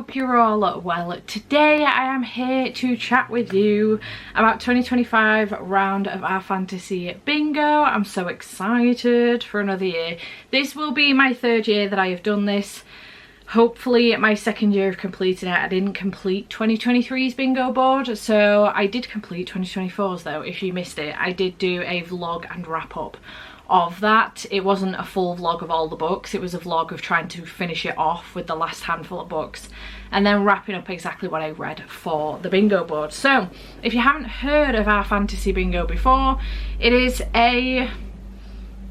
hope you're all well. Today I am here to chat with you about 2025 round of our fantasy bingo. I'm so excited for another year. This will be my third year that I have done this. Hopefully my second year of completing it. I didn't complete 2023's bingo board, so I did complete 2024's though. If you missed it, I did do a vlog and wrap up of that. It wasn't a full vlog of all the books, it was a vlog of trying to finish it off with the last handful of books and then wrapping up exactly what I read for the bingo board. So if you haven't heard of our fantasy bingo before, it is a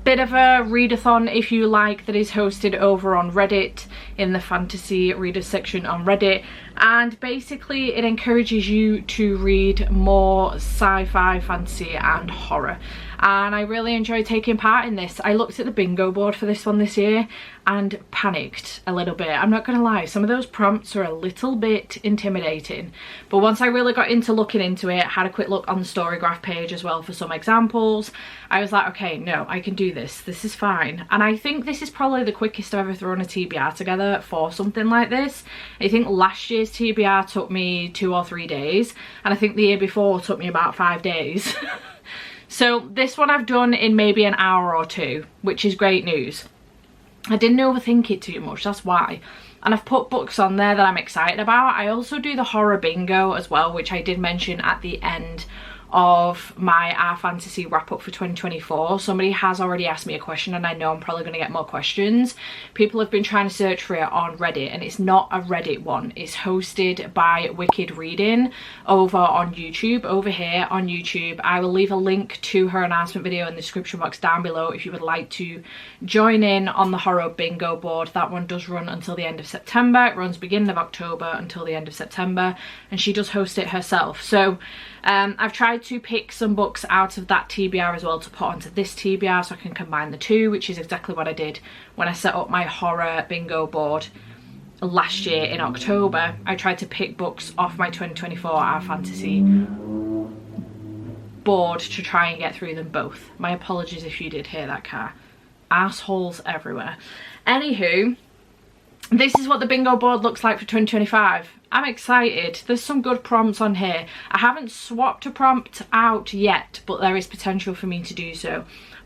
bit of a readathon, if you like, that is hosted over on Reddit in the fantasy readers section on Reddit, and basically it encourages you to read more sci-fi, fantasy and horror, and I really enjoy taking part in this. I looked at the bingo board for this one this year and panicked a little bit. I'm not gonna lie, some of those prompts are a little bit intimidating, but once I really got into looking into it, had a quick look on the Storygraph page as well for some examples, I was like, okay, no, I can do this. This is fine. And I think this is probably the quickest I've ever thrown a TBR together for something like this. I think last year's TBR took me 2 or 3 days, and I think the year before took me about 5 days. So this one I've done in maybe an hour or two, which is great news. I didn't overthink it too much, that's why. And I've put books on there that I'm excited about. I also do the horror bingo as well, which I did mention at the end of my Our Fantasy wrap up for 2024. Somebody has already asked me a question, and I know I'm probably going to get more questions. People have been trying to search for it on Reddit, and it's not a Reddit one. It's hosted by Wicked Reading over on YouTube, over here on YouTube. I will leave a link to her announcement video in the description box down below if you would like to join in on the horror bingo board. That one does run until the end of September. It runs beginning of October until the end of September, and she does host it herself. So I've tried to pick some books out of that TBR as well to put onto this TBR so I can combine the two, which is exactly what I did when I set up my horror bingo board last year in October. I tried to pick books off my 2024 Our Fantasy board to try and get through them both. My apologies if you did hear that car. Assholes everywhere. Anywho, this is what the bingo board looks like for 2025. I'm excited. There's some good prompts on here. I haven't swapped a prompt out yet, but there is potential for me to do so.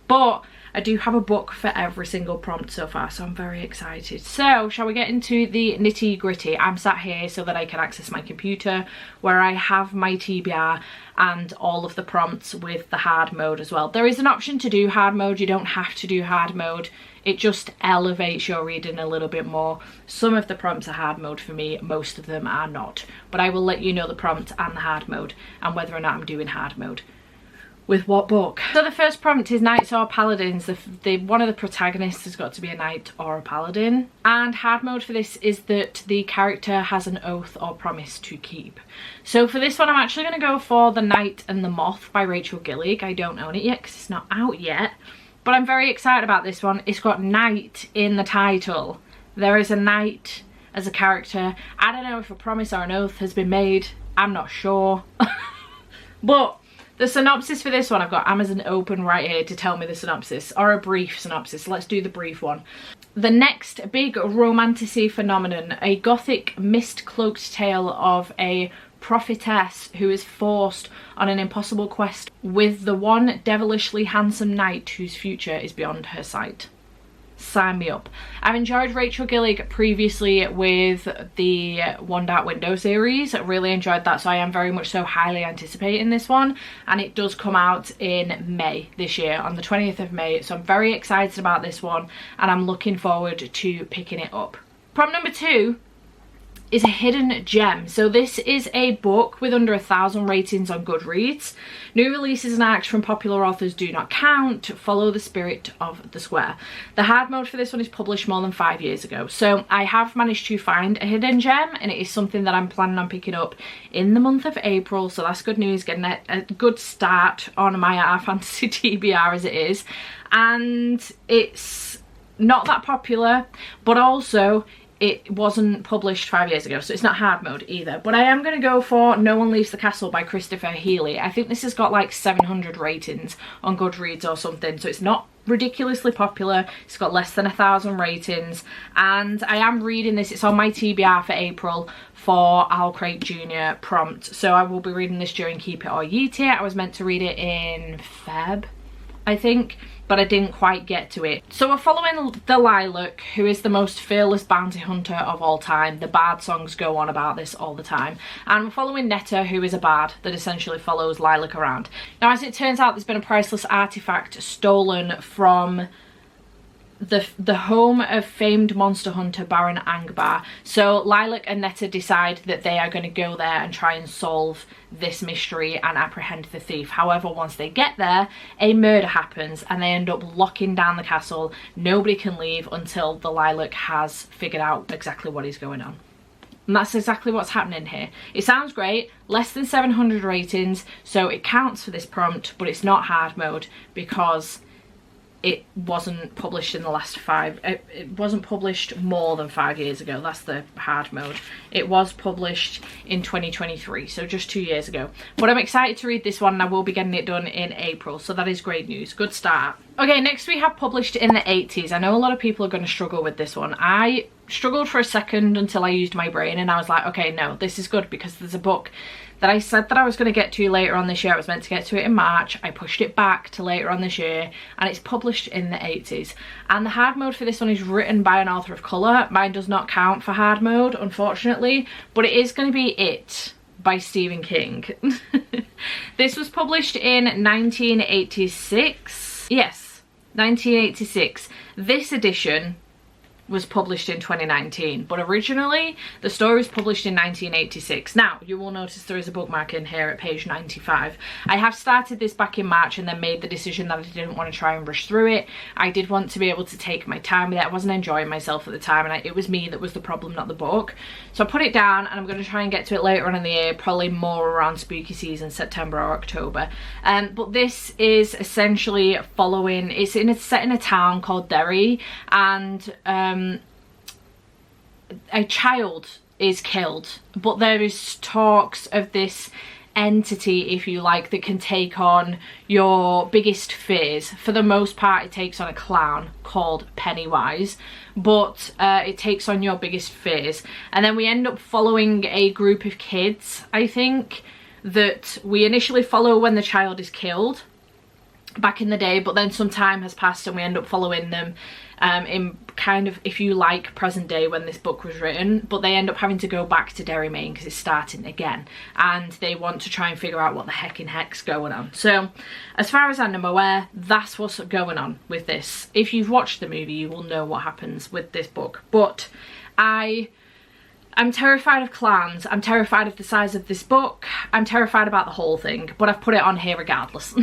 But I do have a book for every single prompt so far, so I'm very excited. So shall we get into the nitty gritty? I'm sat here so that I can access my computer where I have my TBR and all of the prompts with the hard mode as well. There is an option to do hard mode. You don't have to do hard mode. It just elevates your reading a little bit more. Some of the prompts are hard mode for me, most of them are not. But I will let you know the prompt and the hard mode and whether or not I'm doing hard mode with what book. So the first prompt is Knights or Paladins. One of the protagonists has got to be a knight or a paladin. And hard mode for this is that the character has an oath or promise to keep. So for this one I'm actually going to go for The Knight and the Moth by Rachel Gillig. I don't own it yet because it's not out yet. But I'm very excited about this one. It's got knight in the title. There is a knight as a character. I don't know if a promise or an oath has been made. I'm not sure. But the synopsis for this one, I've got Amazon open right here to tell me the synopsis, or a brief synopsis. Let's do the brief one. The next big romantasy phenomenon, a gothic mist-cloaked tale of a prophetess who is forced on an impossible quest with the one devilishly handsome knight whose future is beyond her sight. Sign me up. I've enjoyed Rachel Gillig previously with the One Dark Window series. I really enjoyed that, so I am very much so highly anticipating this one, and it does come out in May this year, on the 20th of May, so I'm very excited about this one and I'm looking forward to picking it up. Prompt number 2 is a hidden gem. So this is a book with under 1,000 ratings on Goodreads. New releases and acts from popular authors do not count. Follow the spirit of the square. The hard mode for this one is published more than 5 years ago. So I have managed to find a hidden gem, and it is something that I'm planning on picking up in the month of April. So that's good news, getting a good start on my Our Fantasy TBR as it is. And it's not that popular, but also it wasn't published 5 years ago, so it's not hard mode either. But I am going to go for No One Leaves the Castle by Christopher Healy. I think this has got like 700 ratings on Goodreads or something, so it's not ridiculously popular. It's got less than 1,000 ratings, and I am reading this. It's on my TBR for April for Al Craig Jr. prompt, so I will be reading this during Keep It or Yeet It. I was meant to read it in Feb, I think, but I didn't quite get to it. So we're following the Lilac, who is the most fearless bounty hunter of all time. The bard songs go on about this all the time. And we're following Netta, who is a bard that essentially follows Lilac around. Now, as it turns out, there's been a priceless artifact stolen from the home of famed monster hunter Baron Angbar. So Lilac and Netta decide that they are going to go there and try and solve this mystery and apprehend the thief. However, once they get there, a murder happens and they end up locking down the castle. Nobody can leave until the Lilac has figured out exactly what is going on. And that's exactly what's happening here. It sounds great, less than 700 ratings, so it counts for this prompt, but it's not hard mode because it wasn't published in the last it wasn't published more than 5 years ago. That's the hard mode. It was published in 2023, so just 2 years ago. But I'm excited to read this one, and I will be getting it done in April, so that is great news. Good start. Okay, next we have Published in the 80s. I know a lot of people are going to struggle with this one. I struggled for a second until I used my brain, and I was like, okay, no, this is good, because there's a book that I said that I was going to get to later on this year. I was meant to get to it in March. I pushed it back to later on this year, and it's published in the 80s. And the hard mode for this one is written by an author of colour. Mine does not count for hard mode, unfortunately, but it is going to be It by Stephen King. This was published in 1986. Yes, 1986. This edition was published in 2019, but originally the story was published in 1986. Now, you will notice there is a bookmark in here at page 95. I have started this back in March and then made the decision that I didn't want to try and rush through it. I did want to be able to take my time with it. I wasn't enjoying myself at the time, and it was me that was the problem, not the book. So I put it down, and I'm going to try and get to it later on in the year, probably more around spooky season, September or October. But this is essentially following, it's set in a town called Derry, and a child is killed, but there is talks of this entity, if you like, that can take on your biggest fears. For the most part, it takes on a clown called Pennywise, but it takes on your biggest fears. And then we end up following a group of kids, I think, that we initially follow when the child is killed back in the day, but then some time has passed and we end up following them in kind of, if you like, present day when this book was written, but they end up having to go back to Derry, Maine, because it's starting again, and they want to try and figure out what the heck's going on. So as far as I'm aware, that's what's going on with this. If you've watched the movie, you will know what happens with this book. But I'm terrified of clowns. I'm terrified of the size of this book. I'm terrified about the whole thing, but I've put it on here regardless.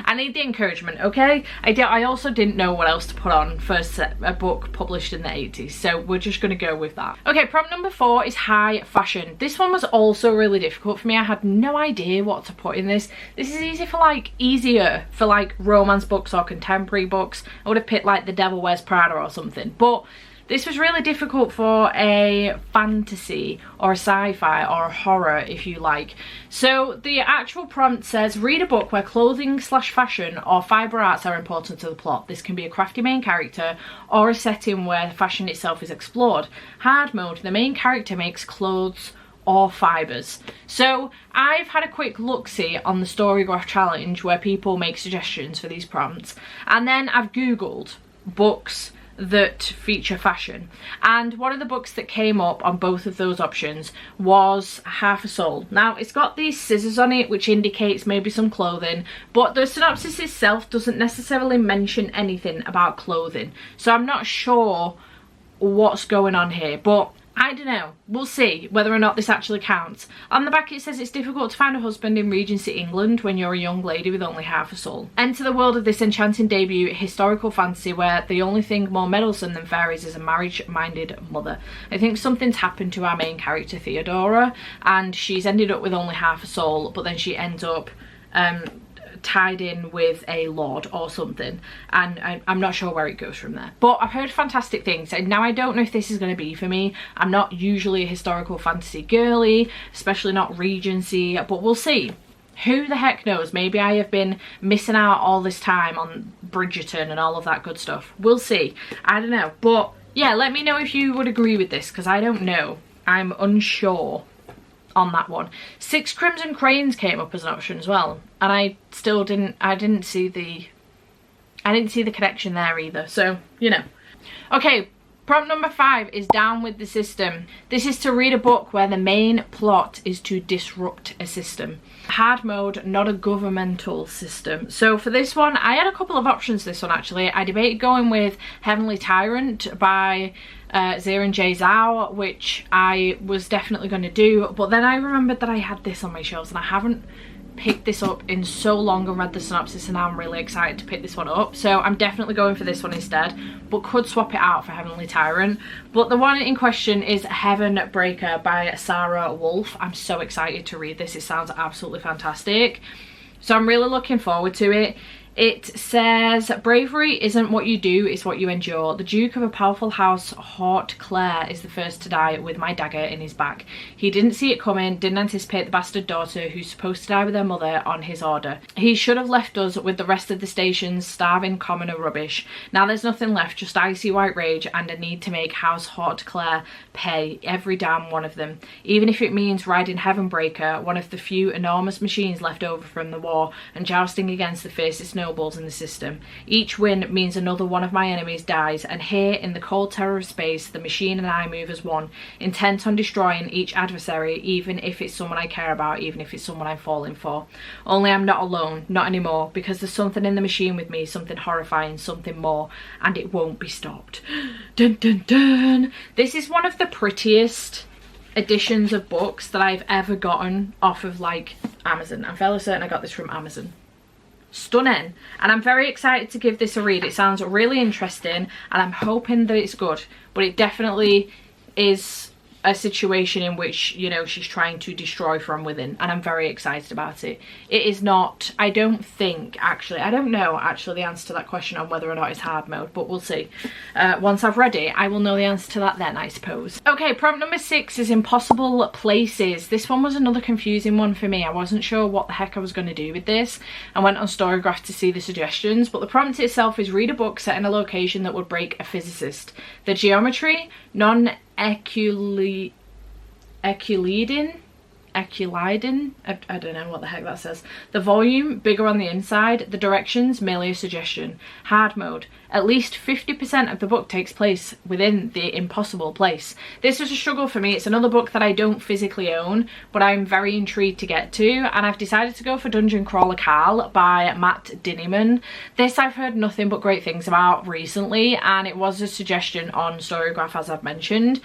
I need the encouragement, okay? I also didn't know what else to put on for a book published in the 80s, so we're just going to go with that. Okay, prompt number 4 is high fashion. This one was also really difficult for me. I had no idea what to put in this. This is easier for like romance books or contemporary books. I would have picked like The Devil Wears Prada or something, but this was really difficult for a fantasy or a sci-fi or a horror, if you like. So the actual prompt says, read a book where clothing / fashion or fibre arts are important to the plot. This can be a crafty main character or a setting where fashion itself is explored. Hard mode, the main character makes clothes or fibres. So I've had a quick look-see on the Storygraph challenge where people make suggestions for these prompts, and then I've googled books that feature fashion, and one of the books that came up on both of those options was Half a Soul. Now, it's got these scissors on it, which indicates maybe some clothing, but the synopsis itself doesn't necessarily mention anything about clothing, so I'm not sure what's going on here, but I don't know. We'll see whether or not this actually counts. On the back it says, it's difficult to find a husband in Regency England when you're a young lady with only half a soul. Enter the world of this enchanting debut historical fantasy where the only thing more meddlesome than fairies is a marriage-minded mother. I think something's happened to our main character Theodora, and she's ended up with only half a soul, but then she ends up tied in with a lord or something, and I'm not sure where it goes from there, but I've heard fantastic things, and now I don't know if this is going to be for me. I'm not usually a historical fantasy girly, especially not Regency, but we'll see. Who the heck knows? Maybe I have been missing out all this time on Bridgerton and all of that good stuff. We'll see. I don't know. But yeah, let me know if you would agree with this, because I don't know. I'm unsure on that one. 6 Crimson Cranes came up as an option as well, and I didn't see the connection there either, so you know. Okay, prompt number 5 is Down with the System. This is to read a book where the main plot is to disrupt a system. Hard mode, not a governmental system. So for this one, I had a couple of options this one actually. I debated going with Heavenly Tyrant by Ziran J. Zhao, which I was definitely going to do, but then I remembered that I had this on my shelves and I haven't picked this up in so long and read the synopsis, and now I'm really excited to pick this one up. So I'm definitely going for this one instead, but could swap it out for Heavenly Tyrant. But the one in question is Heaven Breaker by Sarah Wolf. I'm so excited to read this. It sounds absolutely fantastic. So I'm really looking forward to it. It says, bravery isn't what you do, it's what you endure. The Duke of a powerful house, Haute Claire, is the first to die with my dagger in his back. He didn't see it coming, didn't anticipate the bastard daughter who's supposed to die with her mother on his order. He should have left us with the rest of the station's starving commoner rubbish. Now there's nothing left, just icy white rage and a need to make House Haute Claire pay, every damn one of them. Even if it means riding Heavenbreaker, one of the few enormous machines left over from the war, and jousting against the fiercest nobles in the system. Each win means another one of my enemies dies, and here in the cold terror of space, the machine and I move as one, intent on destroying each adversary, even if it's someone I care about, even if it's someone I'm falling for. Only I'm not alone, not anymore, because there's something in the machine with me, something horrifying, something more, and it won't be stopped. Dun dun dun! This is one of the prettiest editions of books that I've ever gotten off of like Amazon. I'm fairly certain I got this from Amazon. Stunning, and I'm very excited to give this a read. It sounds really interesting and I'm hoping that it's good, but it definitely is a situation in which, you know, she's trying to destroy from within, and I'm very excited about it. It is not, I don't think, actually, I don't know actually the answer to that question on whether or not it's hard mode, but we'll see. Once I've read it, I will know the answer to that then, I suppose. Okay, prompt number 6 is Impossible Places. This one was another confusing one for me. I wasn't sure what the heck I was going to do with this. I went on Storygraph to see the suggestions, but the prompt itself is read a book set in a location that would break a physicist. The geometry, non-Euclidean, I don't know what the heck that says. The volume, bigger on the inside. The directions, merely a suggestion. Hard mode. At least 50% of the book takes place within the impossible place. This was a struggle for me. It's another book that I don't physically own, but I'm very intrigued to get to, and I've decided to go for Dungeon Crawler Carl by Matt Dinniman. This I've heard nothing but great things about recently, and it was a suggestion on Storygraph, as I've mentioned.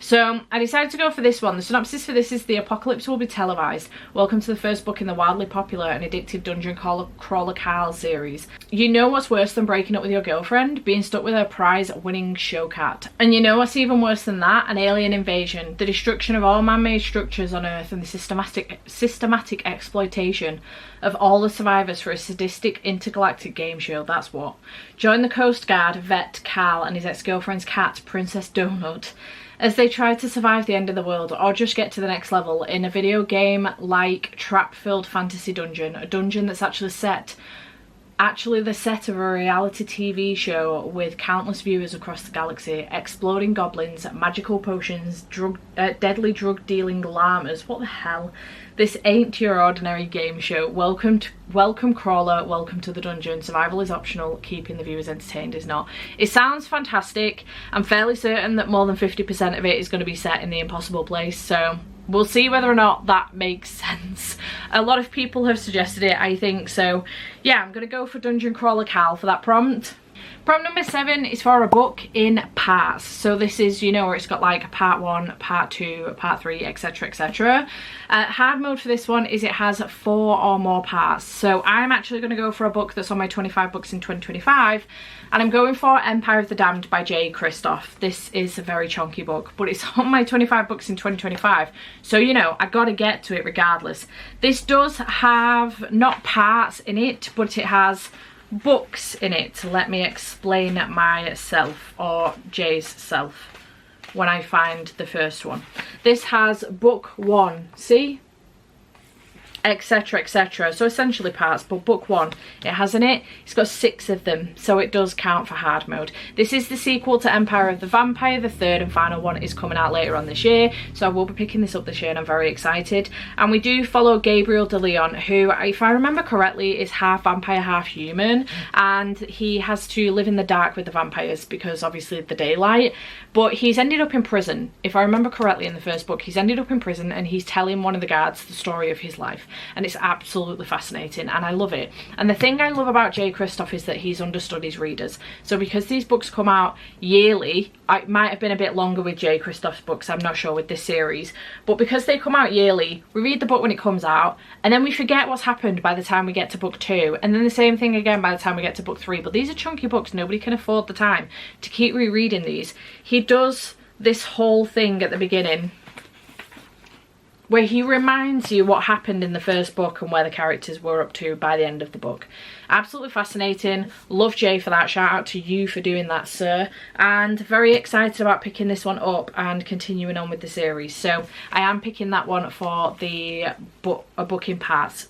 So I decided to go for this one. The synopsis for this is: the apocalypse will be televised. Welcome to the first book in the wildly popular and addictive Dungeon Crawler Carl series. You know what's worse than breaking up with your girlfriend? Being stuck with her prize-winning show cat. And you know what's even worse than that? An alien invasion, the destruction of all man-made structures on Earth, and the systematic exploitation of all the survivors for a sadistic intergalactic game show. That's what. Join the Coast Guard vet Carl and his ex-girlfriend's cat, Princess Donut, as they try to survive the end of the world, or just get to the next level in a video game like trap-filled fantasy dungeon, a dungeon that's actually the set of a reality TV show with countless viewers across the galaxy, exploding goblins, magical potions, deadly drug-dealing llamas. What the hell? This ain't your ordinary game show. Welcome crawler, welcome to the dungeon. Survival is optional, keeping the viewers entertained is not. It sounds fantastic. I'm fairly certain that more than 50% of it is going to be set in the impossible place, so we'll see whether or not that makes sense. A lot of people have suggested it, I think, so yeah, I'm going to go for Dungeon Crawler Cal for that prompt. Prompt number 7 is for a book in parts. So this is, you know, where it's got like part 1, part 2, part 3, etc, etc. Hard mode for this one is it has 4 or more parts. So I'm actually going to go for a book that's on my 25 books in 2025, and I'm going for Empire of the Damned by Jay Kristoff. This is a very chunky book, but it's on my 25 books in 2025, so you know, I gotta get to it regardless. This does have not parts in it, but it has books in it. Let me explain myself, or Jay's self, when I find the first one. This has book 1, see? etc, etc. So essentially parts, but book 1 it has in it, it's got 6 of them, so it does count for hard mode. This is the sequel to Empire of the Vampire. The third and final one is coming out later on this year, so I will be picking this up this year and I'm very excited. And we do follow Gabriel de Leon, who, if I remember correctly, is half vampire half human, and he has to live in the dark with the vampires because obviously the daylight, but he's ended up in prison. If I remember correctly, in the first book he's ended up in prison and he's telling one of the guards the story of his life, and it's absolutely fascinating and I love it. And the thing I love about J. Kristoff is that he's understood his readers. So because these books come out yearly, it might have been a bit longer with J. Kristoff's books, I'm not sure with this series, but because they come out yearly, we read the book when it comes out and then we forget what's happened by the time we get to book 2, and then the same thing again by the time we get to book 3. But these are chunky books, nobody can afford the time to keep rereading these. He does this whole thing at the beginning where he reminds you what happened in the first book and where the characters were up to by the end of the book. Absolutely fascinating. Love Jay for that. Shout out to you for doing that, sir. And very excited about picking this one up and continuing on with the series. So I am picking that one for the book in parts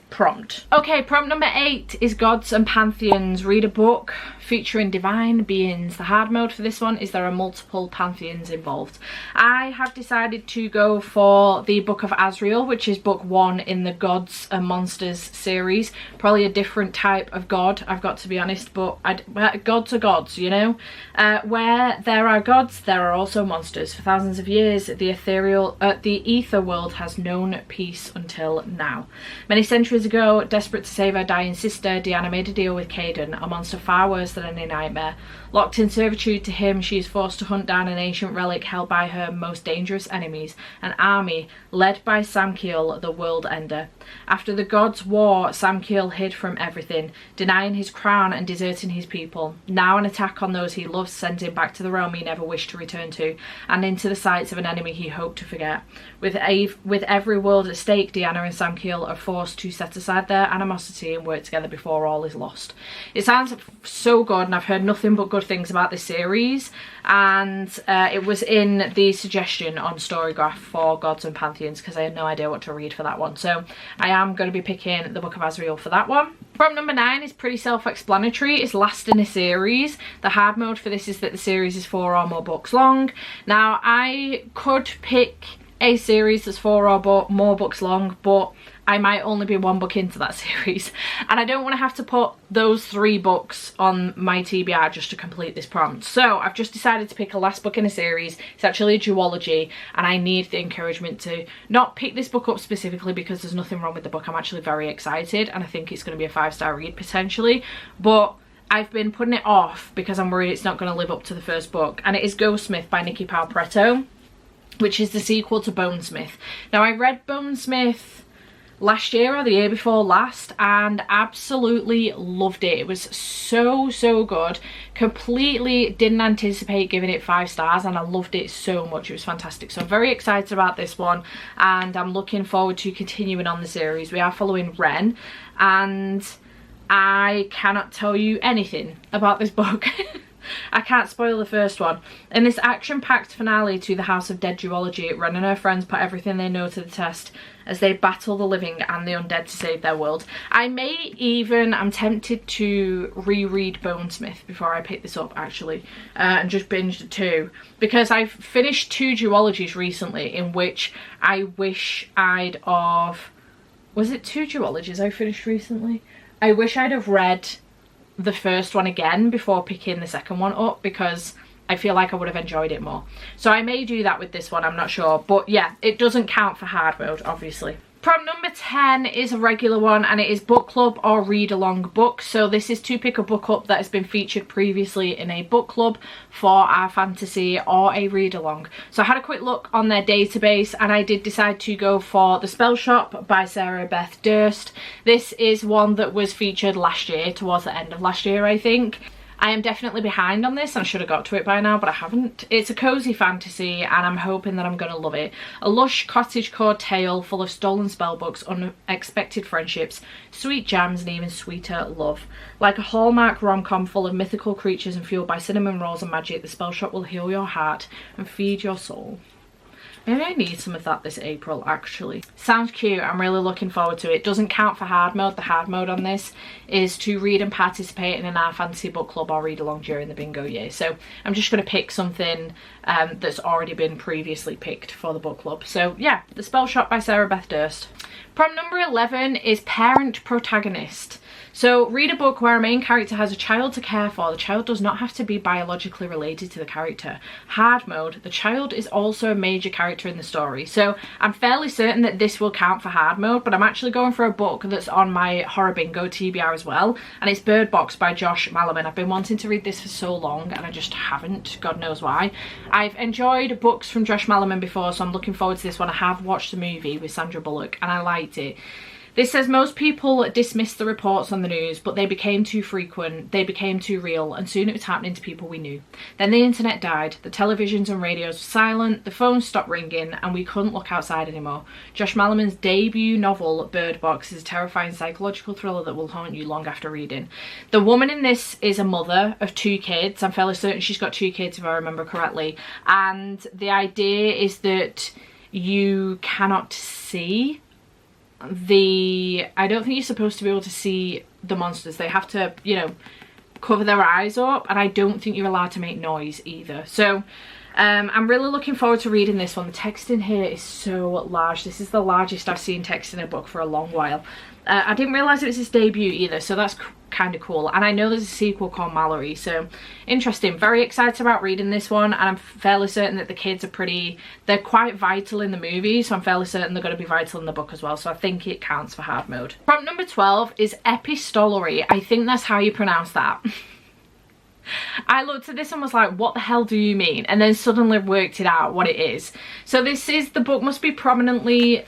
prompt. Okay, prompt number 8 is Gods and Pantheons. Read a book featuring divine beings. The hard mode for this one is there are multiple pantheons involved. I have decided to go for the Book of Azrael, which is book 1 in the Gods and Monsters series. Probably a different type of god, I've got to be honest, but gods are gods, you know. Where there are gods, there are also monsters. For thousands of years, the ether world has known peace until now. Many centuries ago, desperate to save her dying sister, Deanna made a deal with Caden, a monster far worse than any nightmare. Locked in servitude to him, she is forced to hunt down an ancient relic held by her most dangerous enemies, an army led by Samkiel, the World Ender. After the gods' war, Samkiel hid from everything, denying his crown and deserting his people. Now an attack on those he loves sends him back to the realm he never wished to return to, and into the sights of an enemy he hoped to forget. With every world at stake, Deanna and Samkiel are forced to set aside their animosity and work together before all is lost. It sounds so good, and I've heard nothing but good things about this series, and it was in the suggestion on Storygraph for Gods and Pantheons because I had no idea what to read for that one. So I am going to be picking the Book of Azrael for that one. Prompt number 9 is pretty self-explanatory. It's last in a series. The hard mode for this is that the series is 4 or more books long. Now I could pick a series that's 4 or more books long, but I might only be 1 book into that series, and I don't want to have to put those 3 books on my TBR just to complete this prompt. So I've just decided to pick a last book in a series. It's actually a duology, and I need the encouragement to not pick this book up specifically because there's nothing wrong with the book. I'm actually very excited and I think it's going to be a 5-star read potentially, but I've been putting it off because I'm worried it's not going to live up to the first book, and it is Ghostsmith by Nikki Palpretto, which is the sequel to Bonesmith. Now I read Bonesmith last year or the year before last and absolutely loved it. It was so good. Completely didn't anticipate giving it 5 stars and I loved it so much. It was fantastic. So I'm very excited about this one and I'm looking forward to continuing on the series. We are following Ren and I cannot tell you anything about this book. I can't spoil the first one. In this action-packed finale to the House of Dead duology, Ren and her friends put everything they know to the test as they battle the living and the undead to save their world. I'm tempted to reread Bonesmith before I pick this up actually, and just binge the 2, because I've finished 2 duologies recently in which I wish I'd have... Was it 2 duologies I finished recently? I wish I'd have read the first one again before picking the second one up because I feel like I would have enjoyed it more. So I may do that with this one, I'm not sure. But yeah, it doesn't count for hard mode, obviously. Prompt number 10 is a regular one and it is book club or read along book. So this is to pick a book up that has been featured previously in a book club for our fantasy or a read along. So I had a quick look on their database and I did decide to go for The Spell Shop by Sarah Beth Durst. This is one that was featured last year, towards the end of last year I think. I am definitely behind on this and I should have got to it by now, but I haven't. It's a cozy fantasy and I'm hoping that I'm going to love it. A lush cottagecore tale full of stolen spellbooks, unexpected friendships, sweet jams and even sweeter love. Like a Hallmark rom-com full of mythical creatures and fueled by cinnamon rolls and magic, The Spell Shop will heal your heart and feed your soul. Maybe I need some of that this April, actually. Sounds cute. I'm really looking forward to it. Doesn't count for hard mode. The hard mode on this is to read and participate in our fantasy book club or read along during the bingo year. So I'm just going to pick something that's already been previously picked for the book club. So yeah, The Spell Shop by Sarah Beth Durst. Prompt number 11 is parent protagonist. So read a book where a main character has a child to care for. The child does not have to be biologically related to the character. Hard mode, the child is also a major character in the story. So I'm fairly certain that this will count for hard mode, but I'm actually going for a book that's on my horror bingo TBR as well, and it's Bird Box by Josh Malerman. I've been wanting to read this for so long and I just haven't, God knows why. I've enjoyed books from Josh Malerman before, so I'm looking forward to this one. I have watched the movie with Sandra Bullock and I liked it. This says most people dismissed the reports on the news, but they became too frequent, they became too real, and soon it was happening to people we knew. Then the internet died, the televisions and radios were silent, the phones stopped ringing, and we couldn't look outside anymore. Josh Malerman's debut novel, Bird Box, is a terrifying psychological thriller that will haunt you long after reading. The woman in this is a mother of 2 kids. I'm fairly certain she's got 2 kids if I remember correctly. And the idea is that you cannot see I don't think you're supposed to be able to see the monsters. They have to, you know, cover their eyes up, and I don't think you're allowed to make noise either. So I'm really looking forward to reading this one. The text in here is so large. This is the largest I've seen text in a book for a long while. I didn't realise it was his debut either, so that's kind of cool. And I know there's a sequel called Mallory, so interesting. Very excited about reading this one, and I'm fairly certain that the kids are they're quite vital in the movie, so I'm fairly certain they're going to be vital in the book as well, so I think it counts for hard mode. Prompt number 12 is epistolary. I think that's how you pronounce that. I looked at this and was like, what the hell do you mean? And then suddenly worked it out what it is. So this is, the book must prominently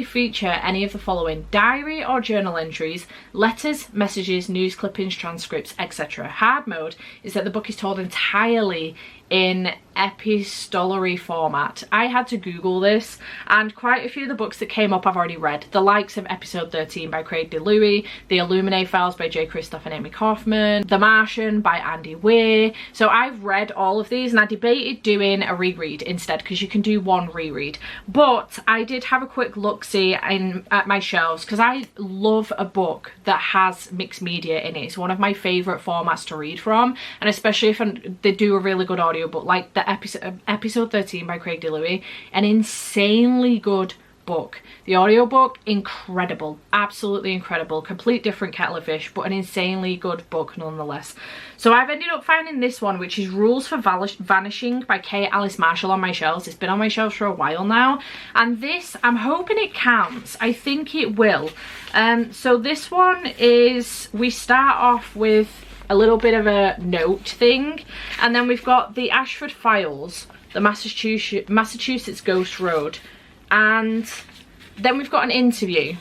feature any of the following: diary or journal entries, letters, messages, news clippings, transcripts, etc. Hard mode is that the book is told entirely in epistolary format. I had to Google this, and quite a few of the books that came up I've already read. The likes of Episode 13 by Craig DeLuey, The Illuminae Files by J. Kristoff and Amy Kaufman, The Martian by Andy Weir. So I've read all of these, and I debated doing a reread instead, because you can do one reread. But I did have a quick look-see at my shelves, because I love a book that has mixed media in it. It's one of my favourite formats to read from, and especially if they do a really good audiobook, like the episode 13 by Craig DeLuey, an insanely good book. The audiobook, incredible, absolutely incredible, complete different kettle of fish, but an insanely good book nonetheless. So I've ended up finding this one, which is Rules for Vanishing by Kay Alice Marshall, on my shelves. It's been on my shelves for a while now, and this, I'm hoping it counts. I think it will. So this one is, we start off with a little bit of a note thing, and then we've got the Ashford Files, the Massachusetts Ghost Road, and then we've got an interview.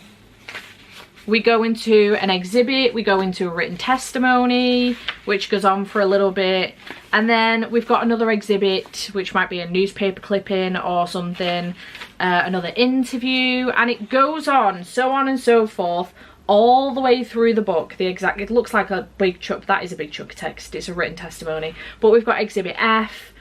We go into an exhibit, we go into a written testimony, which goes on for a little bit, and then we've got another exhibit, which might be a newspaper clipping or something, another interview, and it goes on and so forth, all the way through the book. It looks like a big chunk, that is a big chunk of text, it's a written testimony. But we've got exhibit F,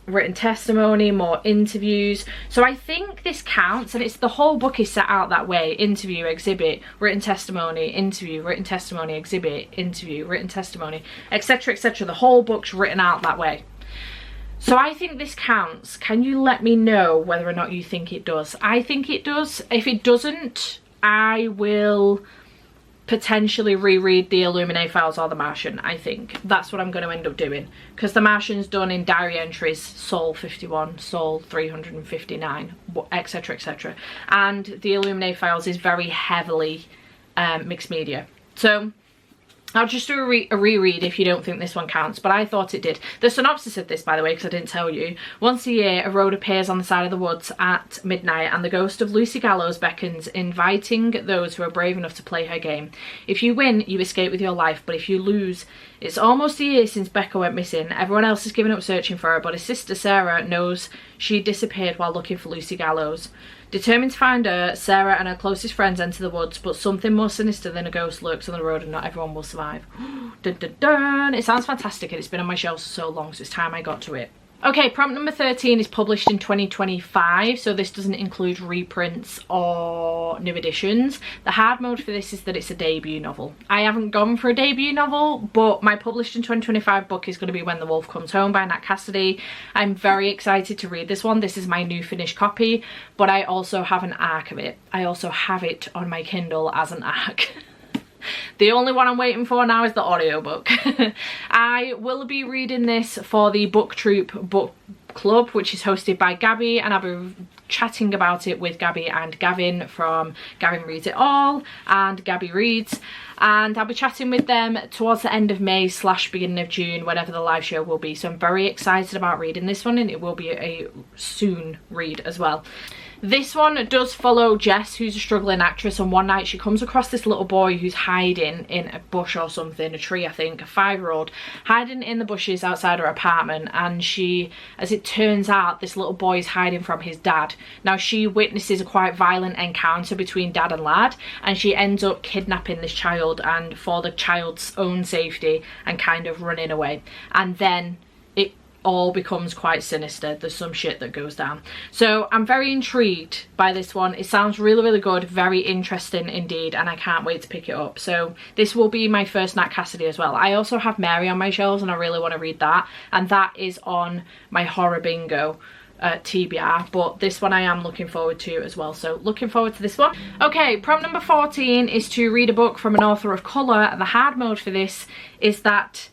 written testimony, more interviews. So I think this counts, and it's, the whole book is set out that way: interview, exhibit, written testimony, interview, written testimony, exhibit, interview, written testimony, etc, etc. The whole book's written out that way. So I think this counts. Can you let me know whether or not you think it does? I think it does. If it doesn't, I will potentially reread The Illuminae Files or The Martian. I think that's what I'm going to end up doing, because The Martian's done in diary entries, Sol 51, Sol 359, etc, etc, and The Illuminae Files is very heavily mixed media. So I'll just do a reread if you don't think this one counts, but I thought it did. The synopsis of this, by the way, because I didn't tell you: once a year, a road appears on the side of the woods at midnight, and the ghost of Lucy Gallows beckons, inviting those who are brave enough to play her game. If you win, you escape with your life, but if you lose... It's almost a year since Becca went missing. Everyone else has given up searching for her, but her sister Sarah knows she disappeared while looking for Lucy Gallows. Determined to find her, Sarah and her closest friends enter the woods, but something more sinister than a ghost lurks on the road, and not everyone will survive. Dun, dun, dun. It sounds fantastic, and it's been on my shelves for so long, so it's time I got to it. Okay, prompt number 13 is published in 2025, so this doesn't include reprints or new editions. The hard mode for this is that it's a debut novel. I haven't gone for a debut novel, but my published in 2025 book is going to be When the Wolf Comes Home by Nat Cassidy. I'm very excited to read this one. This is my new finished copy, but I also have an ARC of it. I also have it on my Kindle as an ARC. The only one I'm waiting for now is the audiobook. I will be reading this for the Book Troop Book Club, which is hosted by Gabby, and I'll be chatting about it with Gabby and Gavin from Gavin Reads It All and Gabby Reads, and I'll be chatting with them towards the end of May / beginning of June, whenever the live show will be. So I'm very excited about reading this one, and it will be a soon read as well. This one does follow Jess, who's a struggling actress, and one night she comes across this little boy who's hiding in a bush or something, a tree I think, a 5-year-old, hiding in the bushes outside her apartment, and she, as it turns out, this little boy is hiding from his dad. Now she witnesses a quite violent encounter between dad and lad, and she ends up kidnapping this child, and for the child's own safety, and kind of running away. And then it all becomes quite sinister. There's some shit that goes down. So I'm very intrigued by this one. It sounds really good, very interesting indeed, and I can't wait to pick it up. So this will be my first Nat Cassidy as well. I also have Mary on my shelves, and I really want to read that, and that is on my horror bingo TBR, but this one I am looking forward to as well, so looking forward to this one. Okay, prompt number 14 is to read a book from an author of colour. The hard mode for this is that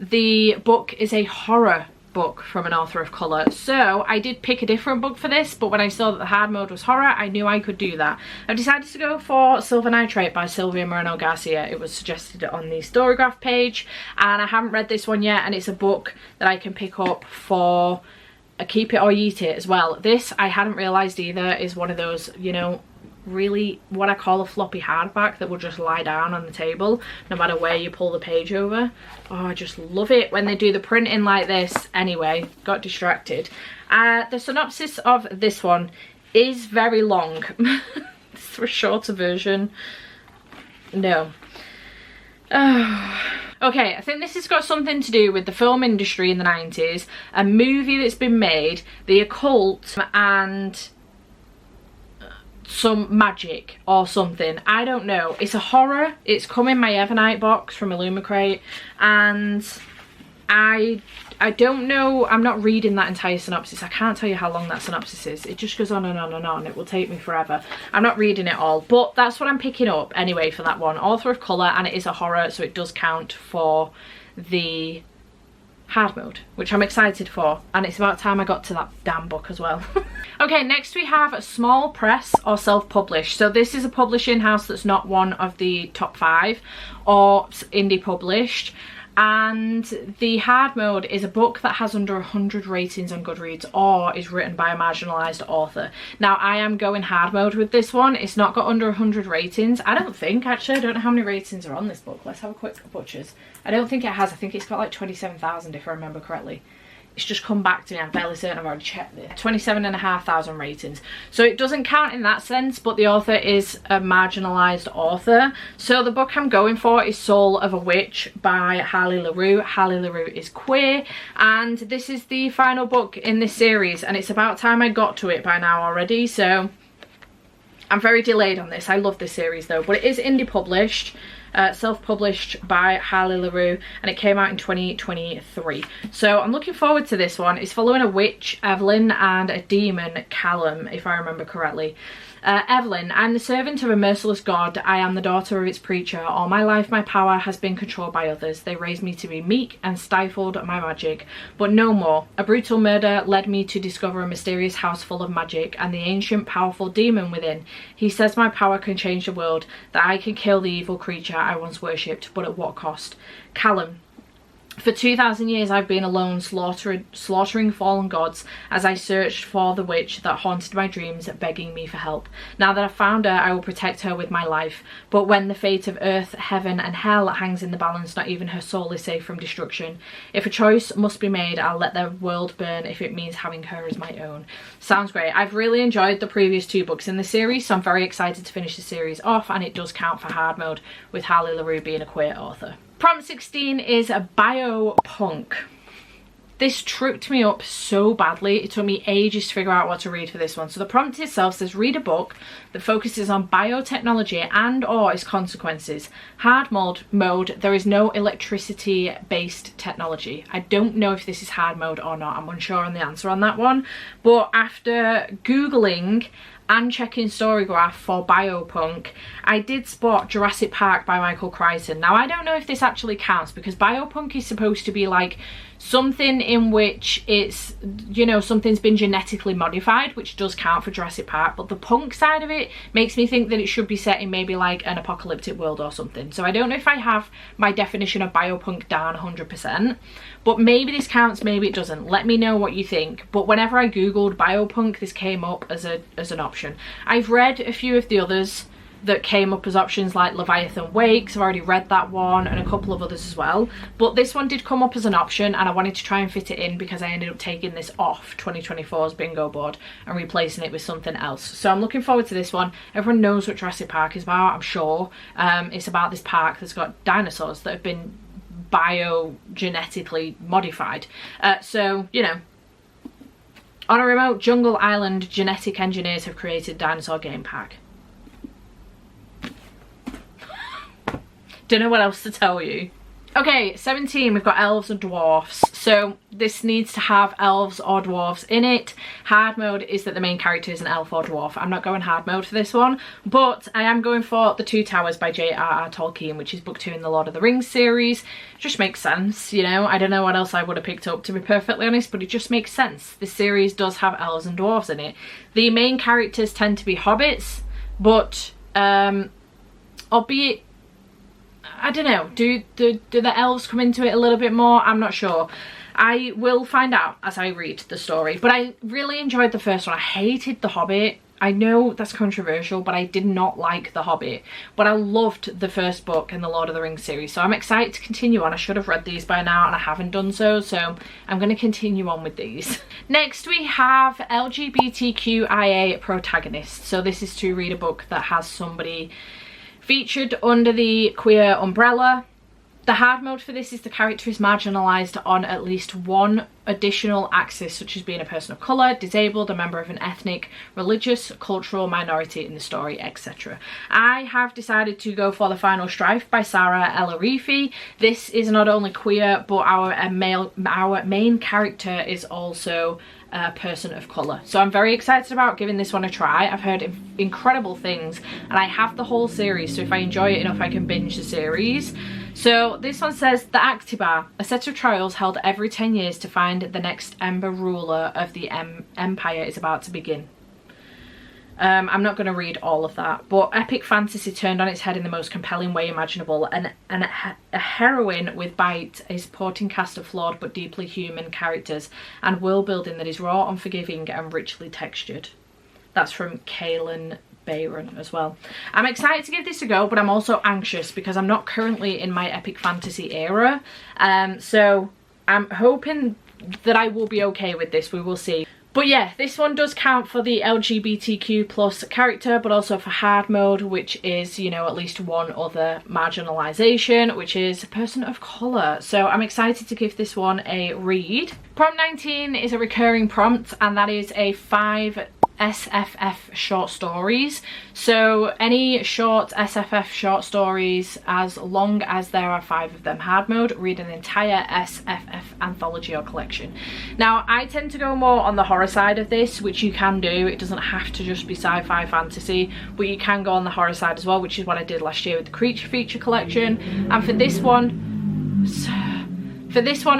the book is a horror book from an author of colour. So I did pick a different book for this, but when I saw that the hard mode was horror, I knew I could do that. I've decided to go for Silver Nitrate by Sylvia Moreno Garcia. It was suggested on the Storygraph page, and I haven't read this one yet, and it's a book that I can pick up for a keep it or eat it as well. This, I hadn't realised either, is one of those, you know, really what I call a floppy hardback that will just lie down on the table no matter where you pull the page over. Oh, I just love it when they do the printing like this. Anyway, got distracted. The synopsis of this one is very long. It's a shorter version. No. Oh. Okay, I think this has got something to do with the film industry in the 90s, a movie that's been made, the occult, and some magic or something. I don't know. It's a horror. It's come in my Evernight box from Illumicrate, and I don't know. I'm not reading that entire synopsis. I can't tell you how long that synopsis is. It just goes on and on and on. It will take me forever. I'm not reading it all, but that's what I'm picking up anyway for that one. Author of colour, and it is a horror, so it does count for the hard mode, which I'm excited for, and it's about time I got to that damn book as well. Okay, next we have a small press or self-published. So this is a publishing house that's not one of the top 5 or indie published, and the hard mode is a book that has under 100 ratings on Goodreads or is written by a marginalised author. Now I am going hard mode with this one. It's not got under 100 ratings, I don't think. Actually, I don't know how many ratings are on this book. Let's have a quick butchers. I don't think it has. I think it's got like 27,000 if I remember correctly. It's just come back to me. I'm fairly certain I've already checked it. 27,500 ratings. So it doesn't count in that sense, but the author is a marginalised author. So the book I'm going for is Soul of a Witch by Harley LaRue. Harley LaRue is queer, and this is the final book in this series, and it's about time I got to it by now already, so I'm very delayed on this. I love this series though, but it is indie published. Self-published by Harley LaRue, and it came out in 2023. So I'm looking forward to this one. It's following a witch, Evelyn, and a demon, Callum, if I remember correctly. Evelyn, I'm the servant of a merciless God. I am the daughter of its preacher. All my life my power has been controlled by others. They raised me to be meek and stifled my magic. But no more. A brutal murder led me to discover a mysterious house full of magic and the ancient powerful demon within. He says my power can change the world, that I can kill the evil creature I once worshipped, but at what cost? Callum. For 2,000 years I've been alone, slaughtering fallen gods as I searched for the witch that haunted my dreams, begging me for help. Now that I've found her, I will protect her with my life. But when the fate of earth, heaven and hell hangs in the balance, not even her soul is safe from destruction. If a choice must be made, I'll let the world burn if it means having her as my own. Sounds great. I've really enjoyed the previous 2 books in the series, so I'm very excited to finish the series off, and it does count for hard mode with Harley LaRue being a queer author. Prompt 16 is a biopunk. This tripped me up so badly. It took me ages to figure out what to read for this one. So the prompt itself says, read a book that focuses on biotechnology and or its consequences. Hard mode, there is no electricity based technology. I don't know if this is hard mode or not. I'm unsure on the answer on that one. But after Googling and checking Storygraph for Biopunk, I did spot Jurassic Park by Michael Crichton. Now I don't know if this actually counts, because Biopunk is supposed to be like something in which it's, you know, something's been genetically modified, which does count for Jurassic Park, but the punk side of it makes me think that it should be set in maybe like an apocalyptic world or something. So I don't know if I have my definition of biopunk down 100%, but maybe this counts, maybe it doesn't. Let me know what you think. But whenever I googled biopunk, this came up as an option. I've read a few of the others that came up as options, like Leviathan Wakes. I've already read that one, and a couple of others as well, but this one did come up as an option, and I wanted to try and fit it in because I ended up taking this off 2024's bingo board and replacing it with something else. So I'm looking forward to this one. Everyone knows what Jurassic Park is about, I'm sure. It's about this park that's got dinosaurs that have been biogenetically modified, so you know, on a remote jungle island, genetic engineers have created dinosaur game park. Don't know what else to tell you. Okay, 17, we've got elves and dwarfs. So this needs to have elves or dwarfs in it. Hard mode is that the main character is an elf or dwarf. I'm not going hard mode for this one, but I am going for The Two Towers by J.R.R. Tolkien, which is book 2 in the Lord of the Rings series. It just makes sense, you know. I don't know what else I would have picked up, to be perfectly honest, but it just makes sense. This series does have elves and dwarfs in it. The main characters tend to be hobbits, but albeit, I don't know, do the elves come into it a little bit more? I'm not sure. I will find out as I read the story, but I really enjoyed the first one. I hated The Hobbit. I know that's controversial, but I did not like The Hobbit, but I loved the first book in the Lord of the Rings series, so I'm excited to continue on. I should have read these by now and I haven't done so, so I'm going to continue on with these. Next we have LGBTQIA protagonist. So this is to read a book that has somebody featured under the queer umbrella. The hard mode for this is the character is marginalised on at least one additional axis, such as being a person of colour, disabled, a member of an ethnic, religious, cultural minority in the story, etc. I have decided to go for The Final Strife by Sarah El-Arifi. This is not only queer, but our main character is also a person of colour. So I'm very excited about giving this one a try. I've heard incredible things, and I have the whole series, so if I enjoy it enough I can binge the series. So this one says, the Actibar, a set of trials held every 10 years to find the next Ember ruler of the Empire is about to begin. I'm not going to read all of that, but epic fantasy turned on its head in the most compelling way imaginable, and a heroine with bite, a supporting cast of flawed but deeply human characters, and world building that is raw, unforgiving and richly textured. That's from Kaylin Bayron as well. I'm excited to give this a go, but I'm also anxious because I'm not currently in my epic fantasy era, so I'm hoping that I will be okay with this. We will see. But yeah, this one does count for the LGBTQ plus character, but also for hard mode, which is, you know, at least one other marginalisation, which is a person of colour. So I'm excited to give this one a read. Prompt 19 is a recurring prompt, and that is a 5 SFF short stories. So any short SFF short stories, as long as there are 5 of them. Hard mode, read an entire SFF anthology or collection. Now I tend to go more on the horror side of this, which you can do. It doesn't have to just be sci-fi fantasy, but you can go on the horror side as well, which is what I did last year with the Creature Feature collection. And for this one,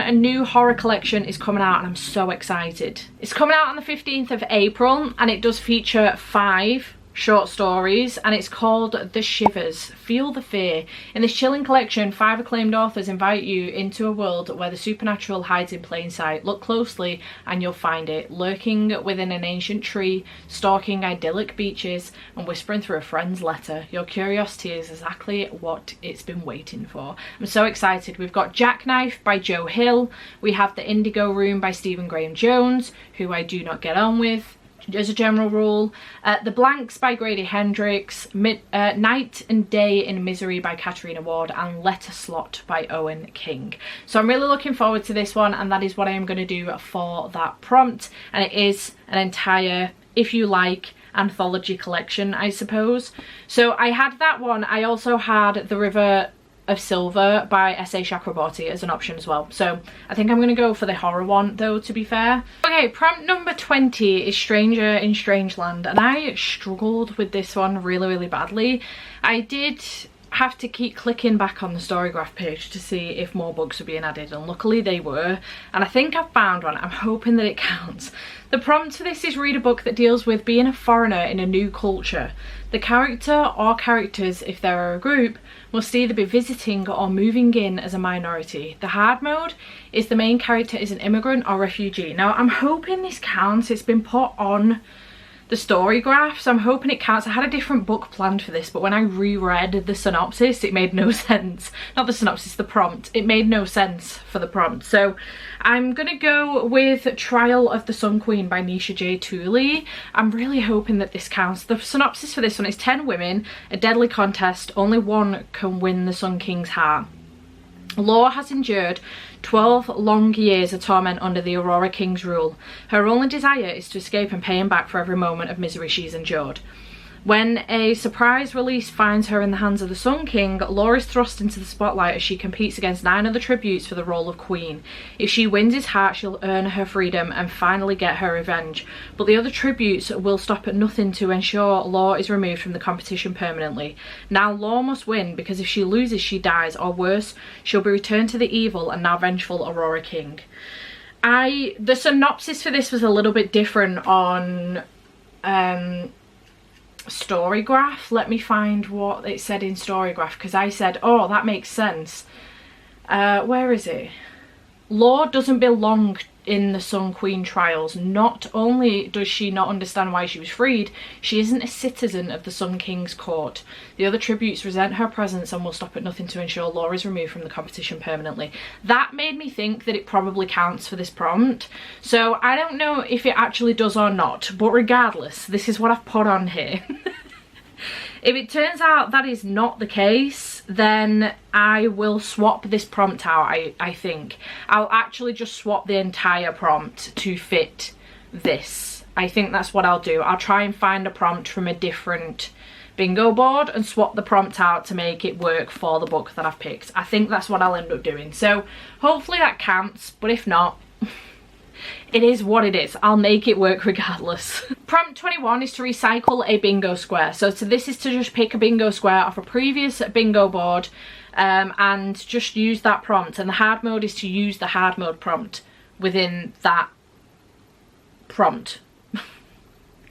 a new horror collection is coming out, and I'm so excited. It's coming out on the 15th of April, and it does feature 5 short stories, and it's called The Shivers, Feel the Fear. In this chilling collection, 5 acclaimed authors invite you into a world where the supernatural hides in plain sight. Look closely and you'll find it, lurking within an ancient tree, stalking idyllic beaches, and whispering through a friend's letter. Your curiosity is exactly what it's been waiting for. I'm so excited. We've got Jackknife by Joe Hill. We have The Indigo Room by Stephen Graham Jones, who I do not get on with. as a general rule. The Blanks by Grady Hendrix, Night and Day in Misery by Katarina Ward, and Letter Slot by Owen King. So I'm really looking forward to this one, and that is what I am going to do for that prompt. And it is an entire, if you like, anthology collection, I suppose. So I had that one. I also had The River of Silver by S.A. Chakraborty as an option as well. So I think I'm going to go for the horror one though, to be fair. Okay, prompt number 20 is Stranger in Strangeland, and I struggled with this one really badly. I did have to keep clicking back on the Storygraph page to see if more books were being added, and luckily they were, and I think I've found one. I'm hoping that it counts. The prompt for this is read a book that deals with being a foreigner in a new culture. The character or characters, if there are a group, must either be visiting or moving in as a minority. The hard mode is the main character is an immigrant or refugee. Now I'm hoping this counts. It's been put on the Storygraph, so I'm hoping it counts. I had a different book planned for this, but when I reread the synopsis, it made no sense. Not the synopsis, the prompt. It made no sense for the prompt. So I'm gonna go with Trial of the Sun Queen by Nisha J. Tooley. I'm really hoping that this counts. The synopsis for this one is 10 women, a deadly contest, only one can win the Sun King's heart. Law has endured 12 long years of torment under the Aurora King's rule. Her only desire is to escape and pay him back for every moment of misery she's endured. When a surprise release finds her in the hands of the Sun King, Law is thrust into the spotlight as she competes against 9 other tributes for the role of queen. If she wins his heart, she'll earn her freedom and finally get her revenge. But the other tributes will stop at nothing to ensure Law is removed from the competition permanently. Now Law must win, because if she loses, she dies, or worse, she'll be returned to the evil and now vengeful Aurora King. The synopsis for this was a little bit different on Storygraph. Let me find what it said in Storygraph, because I said, oh, that makes sense. Where is it? Law doesn't belong in the Sun Queen trials. Not only does she not understand why she was freed, she isn't a citizen of the Sun King's court. The other tributes resent her presence and will stop at nothing to ensure Law is removed from the competition permanently. That made me think that it probably counts for this prompt. So I don't know if it actually does or not, but regardless, this is what I've put on here. If it turns out that is not the case, then I will swap this prompt out, I think. I'll actually just swap the entire prompt to fit this. I think that's what I'll do. I'll try and find a prompt from a different bingo board and swap the prompt out to make it work for the book that I've picked. I think that's what I'll end up doing. So hopefully that counts, but if not, it is what it is. I'll make it work regardless. Prompt 21 is to recycle a bingo square. So this is to just pick a bingo square off a previous bingo board and just use that prompt. And the hard mode is to use the hard mode prompt within that prompt.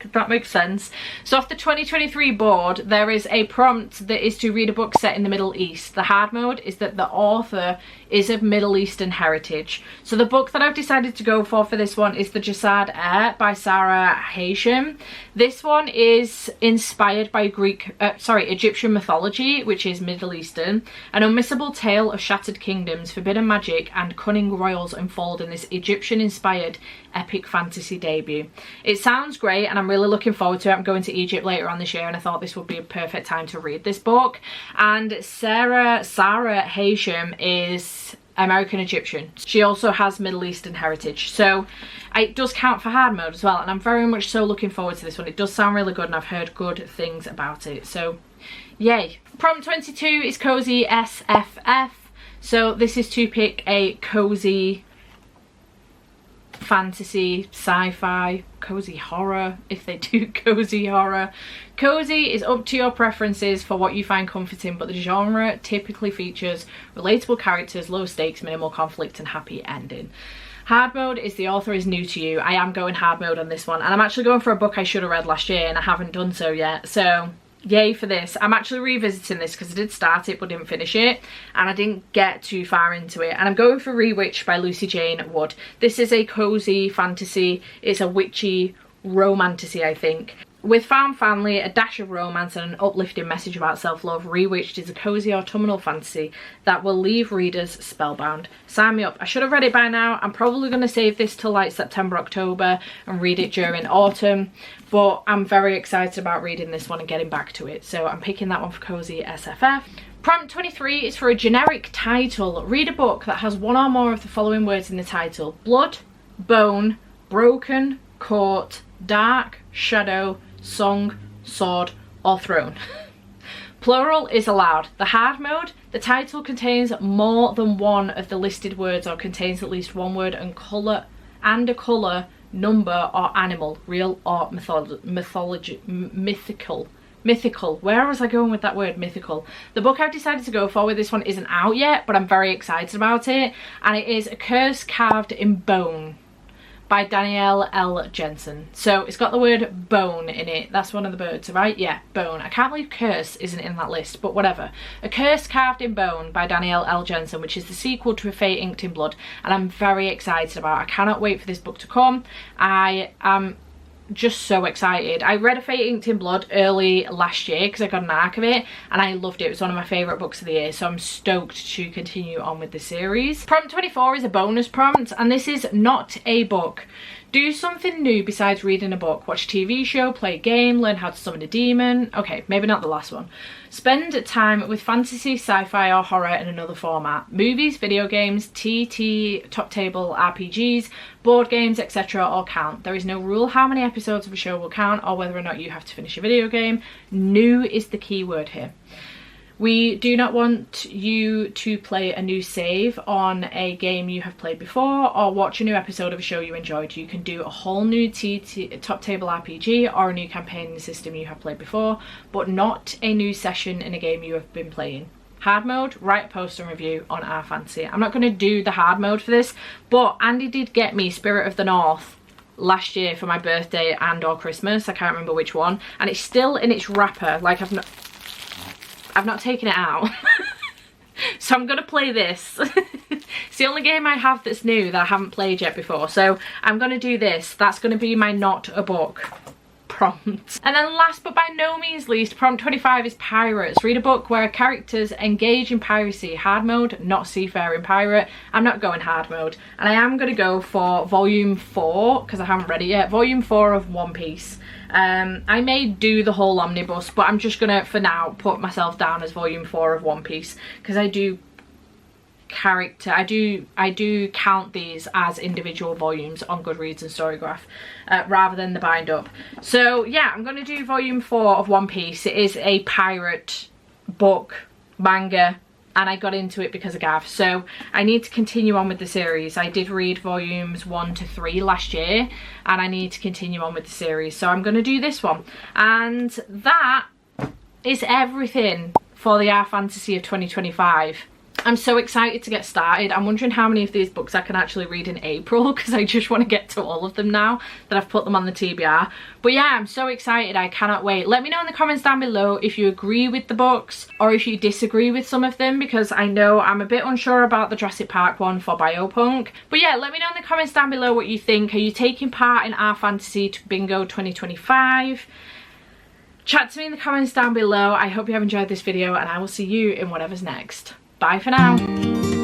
If that makes sense. So off the 2023 board, there is a prompt that is to read a book set in the Middle East. The hard mode is that the author is of Middle Eastern heritage. So the book that I've decided to go for this one is The Jasad Heir by Sarah Hashem. This one is inspired by Egyptian mythology, which is Middle Eastern. An unmissable tale of shattered kingdoms, forbidden magic, and cunning royals unfold in this Egyptian-inspired epic fantasy debut. It sounds great, and I'm really looking forward to it. I'm going to Egypt later on this year, and I thought this would be a perfect time to read this book. And Sarah Hashem is American Egyptian. She also has Middle Eastern heritage, so it does count for hard mode as well, and I'm very much so looking forward to this one. It does sound really good, and I've heard good things about it, so yay. Prompt 22 is Cozy SFF. So this is to pick a cozy fantasy, sci-fi, cozy horror, if they do cozy horror. Cozy is up to your preferences for what you find comforting, but the genre typically features relatable characters, low stakes, minimal conflict, and happy ending. Hard mode is the author is new to you. I am going hard mode on this one, and I'm actually going for a book I should have read last year and I haven't done so yet, so yay for this. I'm actually revisiting this because I did start it but didn't finish it, and I didn't get too far into it, and I'm going for Rewitched by Lucy Jane Wood. This is a cozy fantasy. It's a witchy romantasy, I think. With found family, a dash of romance and an uplifting message about self-love, Rewitched is a cosy autumnal fantasy that will leave readers spellbound. Sign me up. I should have read it by now. I'm probably going to save this till like September, October and read it during autumn, but I'm very excited about reading this one and getting back to it. So I'm picking that one for Cozy SFF. Prompt 23 is for a generic title. Read a book that has one or more of the following words in the title: blood, bone, broken, court, dark, shadow, song, sword, or throne. Plural is allowed. The hard mode, the title contains more than one of the listed words or contains at least one word and a colour, number or animal, real or mythical. Mythical. Where was I going with that word? Mythical. The book I've decided to go for with this one isn't out yet, but I'm very excited about it, and it is A Curse Carved in Bone by Danielle L. Jensen. So it's got the word bone in it. That's one of the birds, right? Yeah, bone. I can't believe curse isn't in that list, but whatever. A Curse Carved in Bone by Danielle L. Jensen, which is the sequel to A Fate Inked in Blood, and I'm very excited about it. I cannot wait for this book to come. I am just so excited. I read A Fate Inked in Blood early last year because I got an arc of it and I loved it. It was one of my favourite books of the year, so I'm stoked to continue on with the series. Prompt 24 is a bonus prompt, and this is not a book. Do something new besides reading a book. Watch a TV show, play a game, learn how to summon a demon. Okay, maybe not the last one. Spend time with fantasy, sci-fi or horror in another format. Movies, video games, TT, top table, RPGs, board games, etc. all count. There is no rule how many episodes of a show will count or whether or not you have to finish a video game. New is the key word here. We do not want you to play a new save on a game you have played before or watch a new episode of a show you enjoyed. You can do a whole new top table RPG or a new campaign in the system you have played before, but not a new session in a game you have been playing. Hard mode, write a post and review on our fantasy. I'm not going to do the hard mode for this, but Andy did get me Spirit of the North last year for my birthday and or Christmas. I can't remember which one, and it's still in its wrapper. Like I've not taken it out. So I'm gonna play this. It's the only game I have that's new that I haven't played yet before, so I'm gonna do this. That's gonna be my not a book prompt. And then last but by no means least, prompt 25 is pirates. Read a book where characters engage in piracy. Hard mode, not seafaring pirate. I'm not going hard mode, and I am gonna go for volume 4 because I haven't read it yet. Volume 4 of One Piece. I may do the whole omnibus, but I'm just gonna for now put myself down as volume 4 of One Piece because I do count these as individual volumes on Goodreads and Storygraph rather than the bind up. So yeah, I'm gonna do volume 4 of One Piece. It is a pirate book, manga, and I got into it because of Gav, so I need to continue on with the series. I did read volumes 1 to 3 last year and I need to continue on with the series, so I'm going to do this one. And that is everything for the Our Fantasy of 2025. I'm so excited to get started. I'm wondering how many of these books I can actually read in April because I just want to get to all of them now that I've put them on the TBR. But yeah, I'm so excited. I cannot wait. Let me know in the comments down below if you agree with the books or if you disagree with some of them, because I know I'm a bit unsure about the Jurassic Park one for Biopunk. But yeah, let me know in the comments down below what you think. Are you taking part in Our Fantasy Bingo 2025? Chat to me in the comments down below. I hope you have enjoyed this video and I will see you in whatever's next. Bye for now.